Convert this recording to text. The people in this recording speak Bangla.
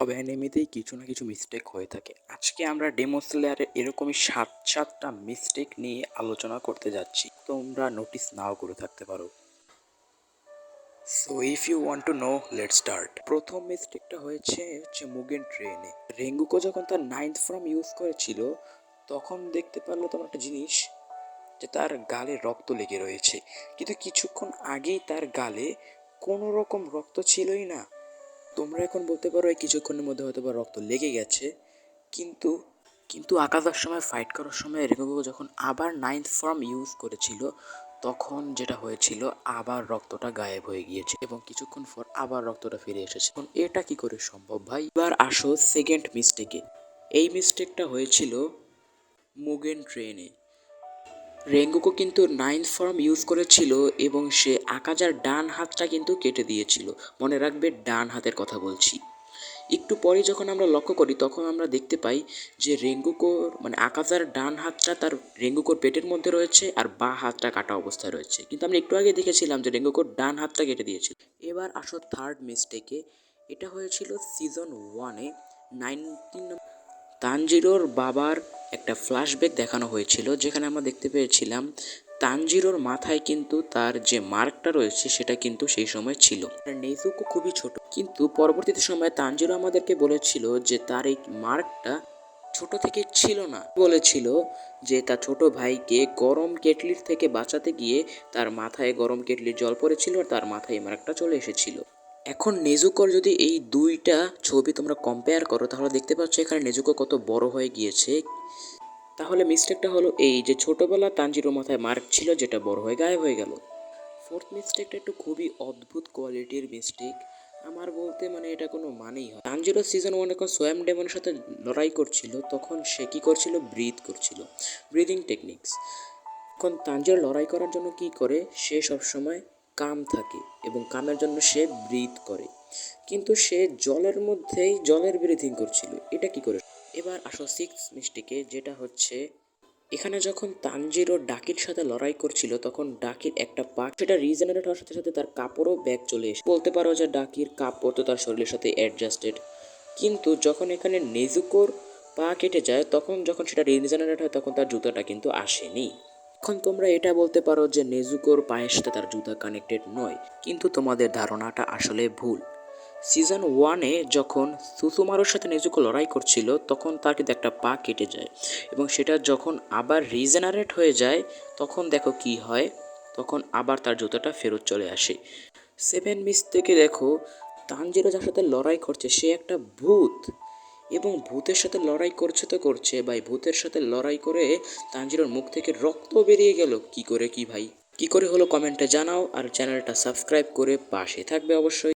সব অ্যানিমেতেই কিছু না কিছু মিস্টেক হয়ে থাকে। আজকে আমরা ডেমন স্লেয়ারে এরকমই সাতটা মিস্টেক নিয়ে আলোচনা করতে যাচ্ছি, তোমরা নোটিস নাও করে থাকতে পারো। So if you want to know, let's start. প্রথম মিস্টেকটা হচ্ছে মুগেন ট্রেনে। রেঙ্গুকো যখন তার 9th ফর্ম ইউজ করেছিল তখন দেখতে পারলো তোমার একটা জিনিস, যে তার গালে রক্ত লেগে রয়েছে, কিন্তু কিছুক্ষণ আগেই তার গালে কোনো রকম রক্ত ছিলই না। তোমরা এখন বলতে পারো এই কিছুক্ষণের মধ্যে হয়তো বা রক্ত লেগে গেছে, কিন্তু কিন্তু আকাশের সময় ফাইট করার সময় রেঙ্গুকো যখন আবার 9th ফর্ম ইউজ করেছিল তখন যেটা হয়েছিল, আবার রক্তটা গায়েব হয়ে গিয়েছে এবং কিছুক্ষণ পর আবার রক্তটা ফিরে এসেছে। এখন এটা কি করে সম্ভব ভাই? এবার আসো সেকেন্ড মিস্টেকে। এই মিস্টেকটা হয়েছিল মুগেন ট্রেনে। রেঙ্গুকো কিন্তু 9th ফর্ম ইউজ করেছিল এবং সে আকাজার ডান হাতটা কিন্তু কেটে দিয়েছিল। মনে রাখবে, ডান হাতের কথা বলছি। একটু পরে যখন আমরা লক্ষ্য করি তখন আমরা দেখতে পাই যে রেঙ্গুকোর মানে আকাজার ডান হাতটা তার রেঙ্গুকোর পেটের মধ্যে রয়েছে আর বাঁ হাতটা কাটা অবস্থায় রয়েছে, কিন্তু আমরা একটু আগে দেখেছিলাম যে রেঙ্গুকোর ডান হাতটা কেটে দিয়েছিল। এবার আসো থার্ড মিস্টেকে। এটা হয়েছিল সিজন 1-এ 19 তানজিরোর বাবার একটা ফ্ল্যাশব্যাক দেখানো হয়েছিল, যেখানে আমরা দেখতে পেয়েছিলাম তানজিরোর মাথায় কিন্তু তার যে মার্কটা রয়েছে সেটা কিন্তু সেই সময় ছিল। নেজুকো খুবই ছোট, কিন্তু পরবর্তীতে সময়ে তানজিরো আমাদেরকে বলেছিল যে তার এই মার্কটা ছোট থেকে ছিল না। বলেছিল যে তার ছোট ভাইকে গরম কেটলির থেকে বাঁচাতে গিয়ে তার মাথায় গরম কেটলির জল পড়েছিল আর তার মাথায় মার্কটা চলে এসেছিল। এখন নেজুকোর যদি এই দুইটা ছবি তোমরা কম্পেয়ার করো তাহলে দেখতে পাচ্ছ এখানে নেজুকো কত বড় হয়ে গিয়েছে। তাহলে মিস্টেকটা হলো এই যে ছোটবেলা তানজিরো মাথায় মার্ক ছিল যেটা বড় হয়ে গায়েব হয়ে গেল। ফোর্থ মিস্টেকটা একটু খুবই অদ্ভুত কোয়ালিটির মিস্টেক। আমার বলতে মানে এটা কোনো মানেই হয়। তানজিরো সিজন 1 যখন সোয়াম ডেমনের সাথে লড়াই করছিল তখন সে কী করছিল, ব্রিথ করছিল, ব্রিদিং টেকনিক্স। এখন তানজিরো লড়াই করার জন্য কি করে, সে সবসময় কাম থাকে এবং কামের জন্য সে ব্রিথ করে, কিন্তু সে জলের মধ্যেই জলের ব্রিথিং করছিল। এটা কি করে? এবার আসো সিক্স মিস্টেকে, যেটা হচ্ছে এখানে যখন তানজিরো ডাকির সাথে লড়াই করছিল তখন ডাকির একটা পা সেটা রিজেনারেট হওয়ার সাথে সাথে তার কাপড়ও ব্যাক চলে এসে, বলতে পারো যে ডাকির কাপড় তো তার শরীরের সাথে অ্যাডজাস্টেড। কিন্তু যখন এখানে নেজুকোর পা কেটে যায় তখন যখন সেটা রিজেনারেট হয় তখন তার জুতাটা কিন্তু আসেনি। এখন তোমরা এটা বলতে পারো যে নেজুকোর পায়ের সাথে তার জুতা কানেক্টেড নয়, কিন্তু তোমাদের ধারণাটা আসলে ভুল। সিজন 1-এ যখন সুসুমারুর সাথে নেজুকো লড়াই করছিল তখন তার কিন্তু একটা পা কেটে যায় এবং সেটা যখন আবার রিজেনারেট হয়ে যায় তখন দেখো কি হয়, তখন আবার তার জুতাটা ফেরত চলে আসে। 7 মিস থেকে দেখো তানজিরো যার সাথে লড়াই করছে সে একটা ভূত, এবং ভূতের সাথে লড়াই করছে তো করছে ভাই, ভূতের সাথে লড়াই করে তানজিরোর মুখ থেকে রক্ত বেরিয়ে গেল কি করে, কি ভাই কি করে হলো কমেন্টে জানাও, আর চ্যানেলটা সাবস্ক্রাইব করে পাশে থাকবে অবশ্যই।